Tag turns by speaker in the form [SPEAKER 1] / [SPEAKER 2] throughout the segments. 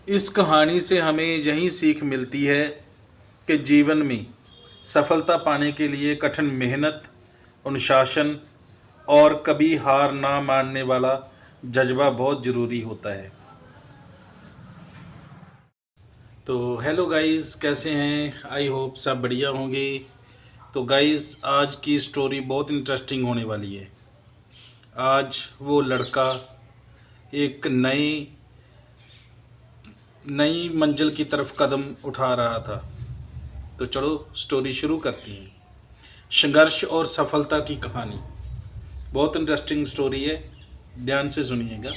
[SPEAKER 1] इस कहानी से हमें यही सीख मिलती है कि जीवन में सफलता पाने के लिए कठिन मेहनत, अनुशासन और कभी हार ना मानने वाला जज्बा बहुत ज़रूरी होता है। तो हेलो गाइस, कैसे हैं? आई होप सब बढ़िया होंगे। तो गाइस, आज की स्टोरी बहुत इंटरेस्टिंग होने वाली है। आज वो लड़का एक नई नई मंजिल की तरफ कदम उठा रहा था। तो चलो स्टोरी शुरू करते हैं। संघर्ष और सफलता की कहानी बहुत इंटरेस्टिंग स्टोरी है, ध्यान से सुनिएगा।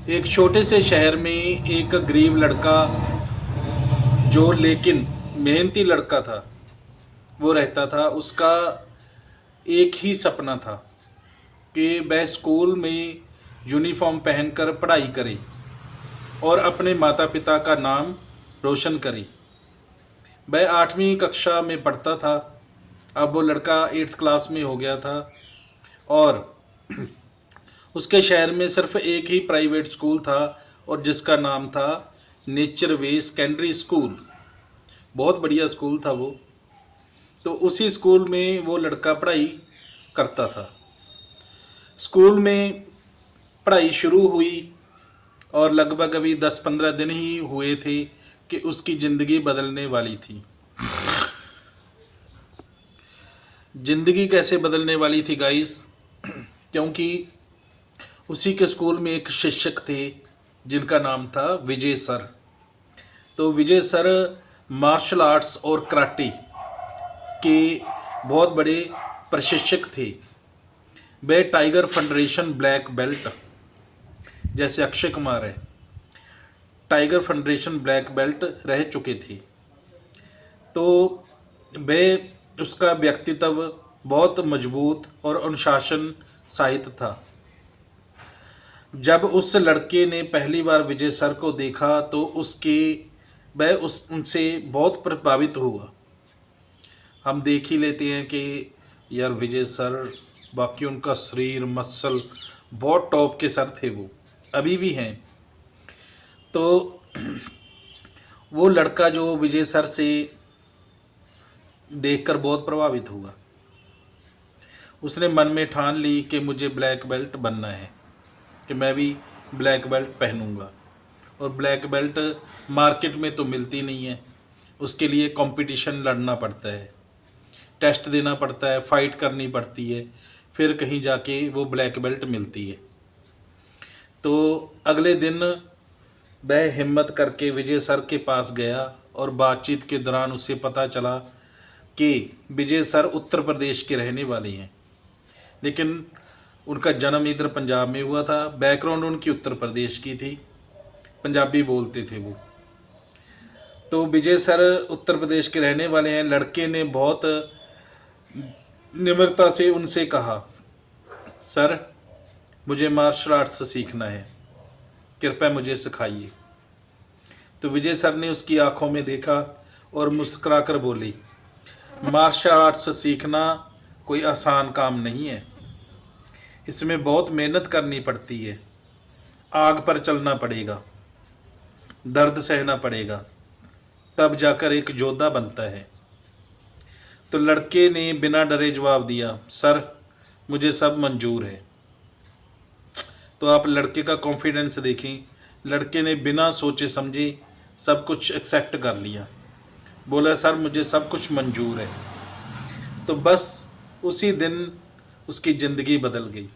[SPEAKER 1] एक छोटे से शहर में एक गरीब लड़का, जो लेकिन मेहनती लड़का था, वो रहता था। उसका एक ही सपना था कि वह स्कूल में यूनिफॉर्म पहनकर पढ़ाई करे और अपने माता पिता का नाम रोशन करे। वह 8वीं कक्षा में पढ़ता था। अब वो लड़का 8th क्लास में हो गया था और उसके शहर में सिर्फ एक ही प्राइवेट स्कूल था और जिसका नाम था नेचर वे सेकेंडरी स्कूल। बहुत बढ़िया स्कूल था वो। तो उसी स्कूल में वो लड़का पढ़ाई करता था। स्कूल में पढ़ाई शुरू हुई और लगभग अभी 10-15 दिन ही हुए थे कि उसकी ज़िंदगी बदलने वाली थी। ज़िंदगी कैसे बदलने वाली थी गाइस? क्योंकि उसी के स्कूल में एक शिक्षक थे जिनका नाम था विजय सर। तो विजय सर मार्शल आर्ट्स और कराटे के बहुत बड़े प्रशिक्षक थे। वे टाइगर फेडरेशन ब्लैक बेल्ट, जैसे अक्षय कुमार है, टाइगर फेडरेशन ब्लैक बेल्ट रह चुके थे। तो वे उसका व्यक्तित्व बहुत मजबूत और अनुशासन सहित था। जब उस लड़के ने पहली बार विजय सर को देखा तो वह उनसे बहुत प्रभावित हुआ। हम देख ही लेते हैं कि यार विजय सर, बाकी उनका शरीर मसल बहुत टॉप के सर थे, वो अभी भी हैं। तो वो लड़का जो विजय सर से देखकर बहुत प्रभावित हुआ, उसने मन में ठान ली कि मुझे ब्लैक बेल्ट बनना है, कि मैं भी ब्लैक बेल्ट पहनूंगा। और ब्लैक बेल्ट मार्केट में तो मिलती नहीं है, उसके लिए कंपटीशन लड़ना पड़ता है, टेस्ट देना पड़ता है, फाइट करनी पड़ती है, फिर कहीं जाके वो ब्लैक बेल्ट मिलती है। तो अगले दिन वह हिम्मत करके विजय सर के पास गया और बातचीत के दौरान उसे पता चला कि विजय सर उत्तर प्रदेश के रहने वाले हैं, लेकिन उनका जन्म इधर पंजाब में हुआ था। बैकग्राउंड उनकी उत्तर प्रदेश की थी, पंजाबी बोलते थे वो। तो विजय सर उत्तर प्रदेश के रहने वाले हैं। लड़के ने बहुत निम्रता से उनसे कहा, सर मुझे मार्शल आर्ट्स सीखना है, कृपया मुझे सिखाइए। तो विजय सर ने उसकी आंखों में देखा और मुस्कुराकर बोली, मार्शल आर्ट्स सीखना कोई आसान काम नहीं है, इसमें बहुत मेहनत करनी पड़ती है, आग पर चलना पड़ेगा, दर्द सहना पड़ेगा, तब जाकर एक योद्धा बनता है। तो लड़के ने बिना डरे जवाब दिया, सर मुझे सब मंजूर है। तो आप लड़के का कॉन्फिडेंस देखें, लड़के ने बिना सोचे समझे सब कुछ एक्सेप्ट कर लिया, बोला सर मुझे सब कुछ मंजूर है। तो बस उसी दिन उसकी ज़िंदगी बदल गई।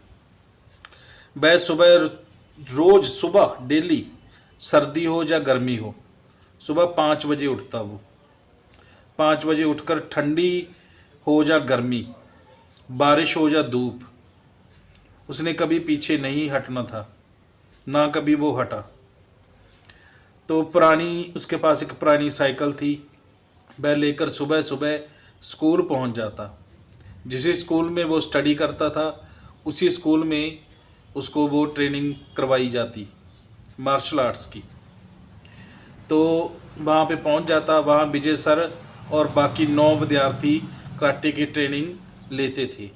[SPEAKER 1] वह रोज़ सुबह डेली, सर्दी हो या गर्मी हो, सुबह 5 बजे उठता। वो 5 बजे उठकर ठंडी हो या गर्मी, बारिश हो या धूप, उसने कभी पीछे नहीं हटना था, ना कभी वो हटा। तो उसके पास एक पुरानी साइकिल थी, वह लेकर सुबह सुबह स्कूल पहुंच जाता। जिस स्कूल में वो स्टडी करता था उसी स्कूल में उसको वो ट्रेनिंग करवाई जाती मार्शल आर्ट्स की। तो वहाँ पे पहुँच जाता। वहाँ विजय सर और बाकी 9 विद्यार्थी कराटे की ट्रेनिंग लेते थे।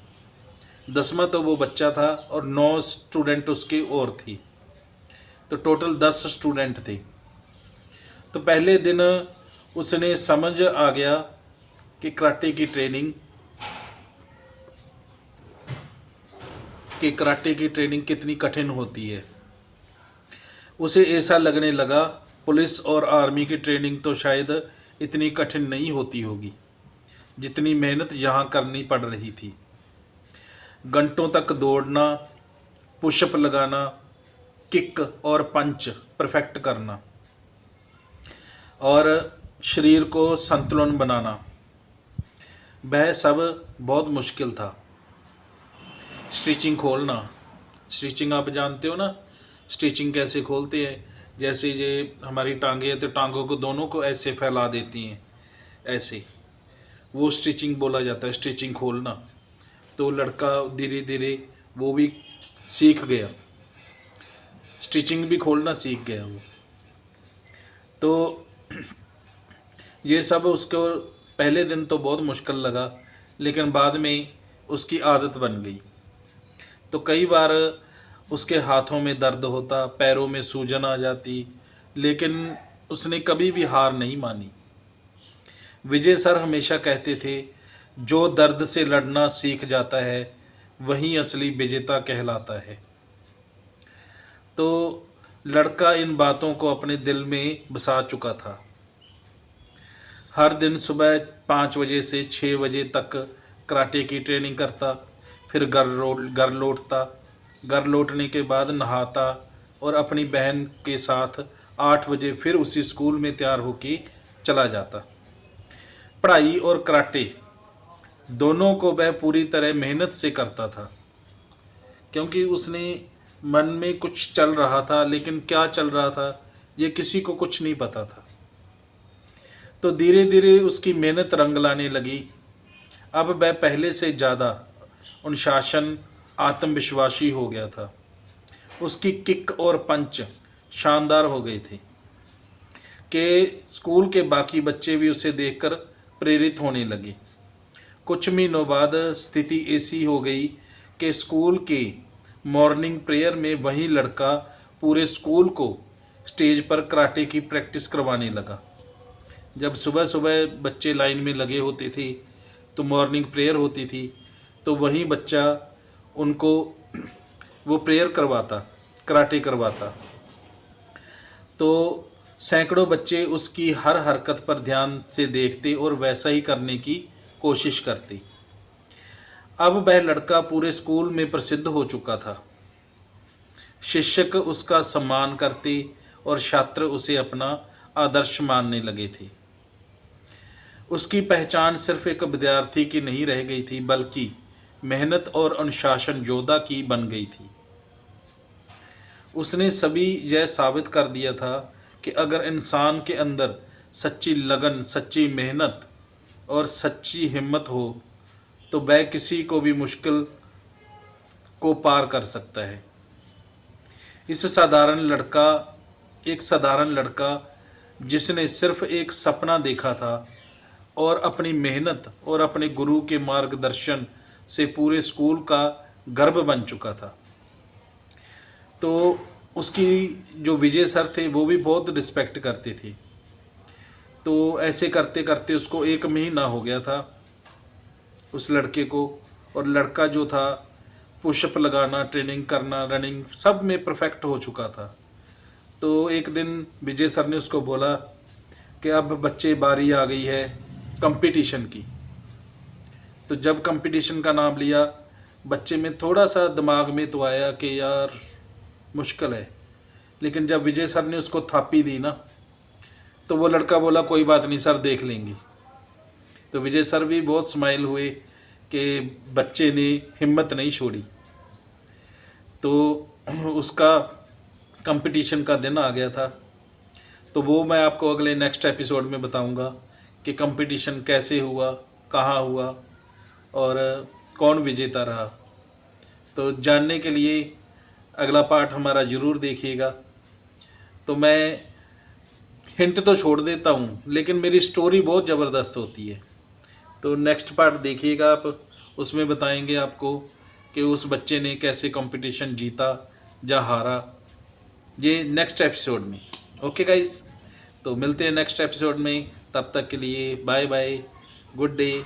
[SPEAKER 1] 10वां तो वो बच्चा था और 9 स्टूडेंट उसके और थी। तो टोटल 10 स्टूडेंट थे। तो पहले दिन उसने समझ आ गया कि कराटे की ट्रेनिंग कितनी कठिन होती है। उसे ऐसा लगने लगा पुलिस और आर्मी की ट्रेनिंग तो शायद इतनी कठिन नहीं होती होगी जितनी मेहनत यहाँ करनी पड़ रही थी। घंटों तक दौड़ना, पुशअप लगाना, किक और पंच परफेक्ट करना और शरीर को संतुलन बनाना, वह सब बहुत मुश्किल था। स्टिचिंग खोलना, स्टिचिंग आप जानते हो ना, स्टिचिंग कैसे खोलते हैं। जैसे ये हमारी टांगे हैं तो टांगों को दोनों को ऐसे फैला देती हैं, ऐसे, वो स्टिचिंग बोला जाता है, स्टिचिंग खोलना। तो लड़का धीरे धीरे वो भी सीख गया, स्टिचिंग भी खोलना सीख गया वो। तो ये सब उसको पहले दिन तो बहुत मुश्किल लगा, लेकिन बाद में उसकी आदत बन गई। तो कई बार उसके हाथों में दर्द होता, पैरों में सूजन आ जाती, लेकिन उसने कभी भी हार नहीं मानी। विजय सर हमेशा कहते थे, जो दर्द से लड़ना सीख जाता है वही असली विजेता कहलाता है। तो लड़का इन बातों को अपने दिल में बसा चुका था। हर दिन सुबह 5 बजे से 6 बजे तक कराटे की ट्रेनिंग करता, फिर घर लौटता। घर लौटने के बाद नहाता और अपनी बहन के साथ 8 बजे फिर उसी स्कूल में तैयार होके चला जाता। पढ़ाई और कराटे दोनों को वह पूरी तरह मेहनत से करता था, क्योंकि उसने मन में कुछ चल रहा था, लेकिन क्या चल रहा था ये किसी को कुछ नहीं पता था। तो धीरे धीरे उसकी मेहनत रंग लाने लगी। अब वह पहले से ज़्यादा अनुशासन, आत्मविश्वासी हो गया था। उसकी किक और पंच शानदार हो गए थे कि स्कूल के बाकी बच्चे भी उसे देखकर प्रेरित होने लगे। कुछ महीनों बाद स्थिति ऐसी हो गई कि स्कूल के मॉर्निंग प्रेयर में वही लड़का पूरे स्कूल को स्टेज पर कराटे की प्रैक्टिस करवाने लगा। जब सुबह सुबह बच्चे लाइन में लगे होते थे तो मॉर्निंग प्रेयर होती थी, तो वही बच्चा उनको वो प्रेयर करवाता, कराटे करवाता। तो सैकड़ों बच्चे उसकी हर हरकत पर ध्यान से देखते और वैसा ही करने की कोशिश करते। अब वह लड़का पूरे स्कूल में प्रसिद्ध हो चुका था। शिक्षक उसका सम्मान करते और छात्र उसे अपना आदर्श मानने लगे थे। उसकी पहचान सिर्फ एक विद्यार्थी की नहीं रह गई थी, बल्कि मेहनत और अनुशासन योद्धा की बन गई थी। उसने सभी यह साबित कर दिया था कि अगर इंसान के अंदर सच्ची लगन, सच्ची मेहनत और सच्ची हिम्मत हो तो वह किसी को भी मुश्किल को पार कर सकता है। एक साधारण लड़का जिसने सिर्फ एक सपना देखा था और अपनी मेहनत और अपने गुरु के मार्गदर्शन से पूरे स्कूल का गर्व बन चुका था। तो उसकी जो विजय सर थे वो भी बहुत रिस्पेक्ट करते थे। तो ऐसे करते करते उसको 1 महीना हो गया था उस लड़के को, और लड़का जो था पुशअप लगाना, ट्रेनिंग करना, रनिंग सब में परफेक्ट हो चुका था। तो एक दिन विजय सर ने उसको बोला कि अब बच्चे बारी आ गई है कंपटीशन की। तो जब कंपटीशन का नाम लिया, बच्चे में थोड़ा सा दिमाग में तो आया कि यार मुश्किल है, लेकिन जब विजय सर ने उसको थापी दी ना, तो वो लड़का बोला कोई बात नहीं सर, देख लेंगे। तो विजय सर भी बहुत स्माइल हुए कि बच्चे ने हिम्मत नहीं छोड़ी। तो उसका कंपटीशन का दिन आ गया था। तो वो मैं आपको अगले नेक्स्ट एपिसोड में बताऊंगा कि कंपटीशन कैसे हुआ, कहाँ हुआ और कौन विजेता रहा। तो जानने के लिए अगला पार्ट हमारा ज़रूर देखिएगा। तो मैं हिंट तो छोड़ देता हूँ, लेकिन मेरी स्टोरी बहुत ज़बरदस्त होती है। तो नेक्स्ट पार्ट देखिएगा आप, उसमें बताएंगे आपको कि उस बच्चे ने कैसे कंपटीशन जीता या हारा, ये नेक्स्ट एपिसोड में। ओके गाइस, तो मिलते हैं नेक्स्ट एपिसोड में, तब तक के लिए बाय बाय, गुड डे।